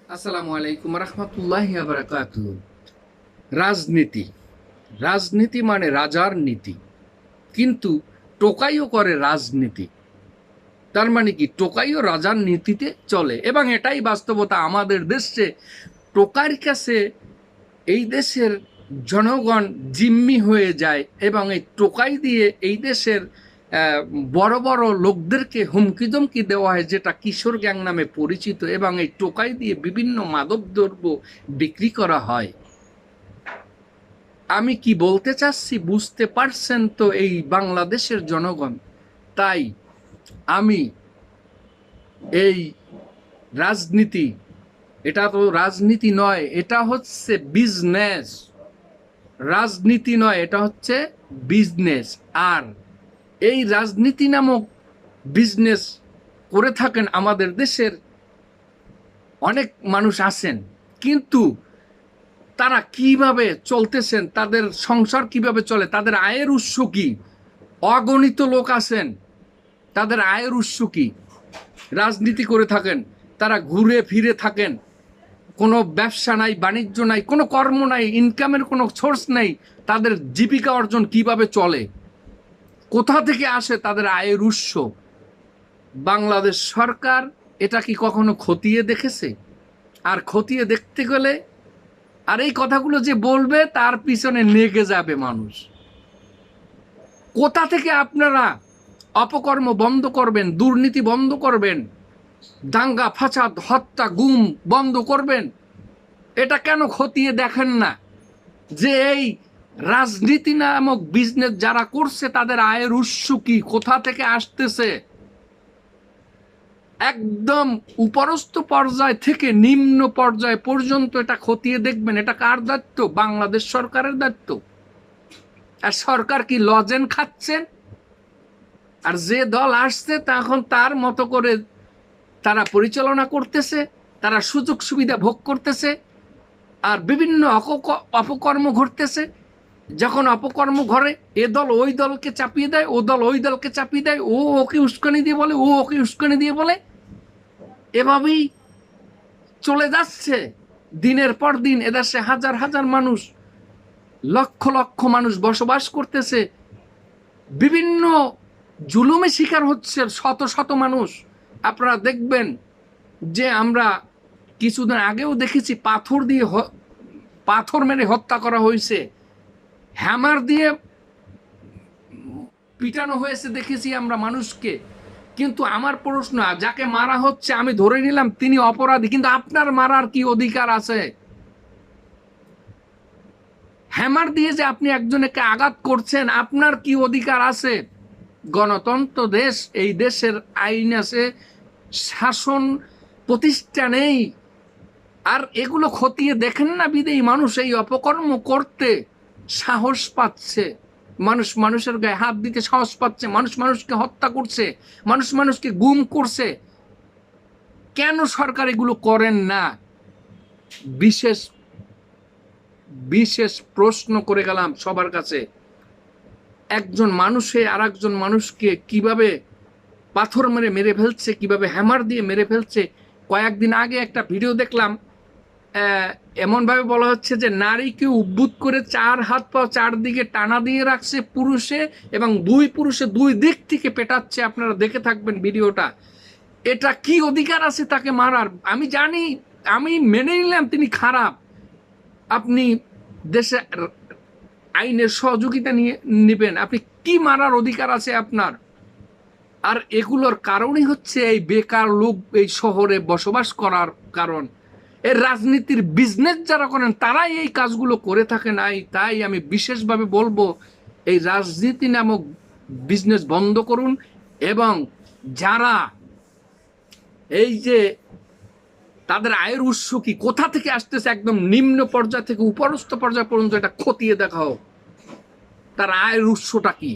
আসসালামু আলাইকুম রহমতুল্লাহি ওয়া বারাকাতুহু। রাজনীতি রাজনীতি মানে রাজার নীতি, কিন্তু টোকাইও করে রাজনীতি। তার মানে কি, টোকাইও রাজার নীতিতে চলে, এবং এটাই বাস্তবতা। আমাদের দেশে টোকার কাছে এই দেশের জনগণ জিম্মি হয়ে যায়, এবং এই টোকাই দিয়ে এই দেশের বড় বড় লোকদেরকে হুমকি ধমকি দেওয়া হয়, যেটা কিশোর গ্যাং নামে পরিচিত, এবং এই টোকাই দিয়ে বিভিন্ন মাদকদ্রব্য বিক্রি করা হয়। আমি কি বলতে চাচ্ছি বুঝতে পারছেন তো এই বাংলাদেশের জনগণ? তাই আমি এই রাজনীতি, এটা তো রাজনীতি নয়, এটা হচ্ছে বিজনেস। রাজনীতি নয়, এটা হচ্ছে বিজনেস। আর এই রাজনীতি নামক বিজনেস করে থাকেন আমাদের দেশের অনেক মানুষ আছেন, কিন্তু তারা কিভাবে চলতেছেন, তাদের সংসার কিভাবে চলে, তাদের আয়ের উৎস কি? অগণিত লোক আছেন, তাদের আয়ের উৎস কি? রাজনীতি করে থাকেন, তারা ঘুরে ফিরে থাকেন, কোনো ব্যবসা নাই, বাণিজ্য নাই, কোনো কর্ম নাই, ইনকামের কোনো সোর্স নেই। তাদের জীবিকা অর্জন কিভাবে চলে, কোথা থেকে আসে তাদের আয়ের উৎস? বাংলাদেশ সরকার এটা কি কখনো খতিয়ে দেখেছে? আর খতিয়ে দেখতে গেলে, আর এই কথাগুলো যে বলবে তার পিছনে লেগে যাবে মানুষ। কোথা থেকে আপনারা অপকর্ম বন্ধ করবেন, দুর্নীতি বন্ধ করবেন, দাঙ্গা ফাসাদ হত্যা গুম বন্ধ করবেন? এটা কেন খতিয়ে দেখেন না যে এই রাজনীতি নামক বিজনেস যারা করছে তাদের আয়ের উৎস কি, কোথা থেকে আসতেছে? একদম উপরস্থ পর্যায় থেকে নিম্ন পর্যায় পর্যন্ত এটা খতিয়ে দেখবেন। এটা কার দায়িত্ব? বাংলাদেশ সরকারের দায়িত্ব। আর সরকার কি লজেন খাচ্ছেন? আর যে দল আসছে তখন তার মতো করে তারা পরিচালনা করতেছে, তারা সুযোগ সুবিধা ভোগ করতেছে, আর বিভিন্ন অপকর্ম ঘটতেছে। যখন অপকর্ম ঘরে, এ দল ওই দলকে চাপিয়ে দেয়, ও দল ওই দলকে চাপিয়ে দেয়, ও ওকে উস্কানি দিয়ে বলে, ও ওকে উস্কানি দিয়ে বলে, এভাবেই চলে যাচ্ছে দিনের পর দিন। এদেশে হাজার হাজার মানুষ, লক্ষ লক্ষ মানুষ বসবাস করতেছে, বিভিন্ন জুলুমে শিকার হচ্ছে শত শত মানুষ। আপনারা দেখবেন যে আমরা কিছুদিন আগেও দেখেছি পাথর মেরে হত্যা করা হয়েছে, হ্যামার দিয়ে পিটানো হয়েছে দেখেছি আমরা মানুষকে। কিন্তু আমার প্রশ্ন, যাকে মারা হচ্ছে আমি ধরে নিলাম তিনি অপরাধী, কিন্তু আপনার মারার কি অধিকার আছে? হ্যামার দিয়ে যে আপনি একজনকে আঘাত করছেন, আপনার কি অধিকার আছে? গণতন্ত্র দেশ, এই দেশের আইন আছে, শাসন প্রতিষ্ঠা নেই। আর এগুলো খতিয়ে দেখেন না বিদেই মানুষ এই অপকর্ম করতে সাহস পাচ্ছে, মানুষ মানুষের গায়ে হাত দিতে সাহস পাচ্ছে, মানুষ মানুষকে হত্যা করছে, মানুষ মানুষকে গুম করছে। কেন সরকার এগুলো করেন না? বিশেষ বিশেষ প্রশ্ন করে গেলাম সবার কাছে। একজন মানুষে আর একজন মানুষকে কিভাবে পাথর মেরে মেরে ফেলছে, কিভাবে হ্যামার দিয়ে মেরে ফেলছে। কয়েকদিন আগে একটা ভিডিও দেখলাম, এমনভাবে বলা হচ্ছে যে নারীকে উদ্বুদ্ধ করে চার হাত পা চারদিকে টানা দিয়ে রাখছে পুরুষে, এবং দুই পুরুষে দুই দিক থেকে পেটাচ্ছে। আপনারা দেখে থাকবেন ভিডিওটা। এটা কি অধিকার আছে তাকে মারার? আমি জানি, আমি মেনে নিলাম তিনি খারাপ, আপনি দেশে আইনের সহযোগিতা নিয়ে নেবেন, আপনি কি মারার অধিকার আছে আপনার? আর এগুলোর কারণই হচ্ছে এই বেকার লোক এই শহরে বসবাস করার কারণ। এর রাজনীতির বিজনেস যারা করেন তারাই এই কাজগুলো করে থাকে নাই। তাই আমি বিশেষভাবে বলবো, এই রাজনীতি নামক বিজনেস বন্ধ করুন, এবং যারা এই যে তাদের আয়ের উৎস কি, কোথা থেকে আসতেছে, একদম নিম্ন পর্যায় থেকে উপরস্থ পর্যায় পর্যন্ত এটা খতিয়ে দেখা হোক, তার আয়ের উৎসটা কি।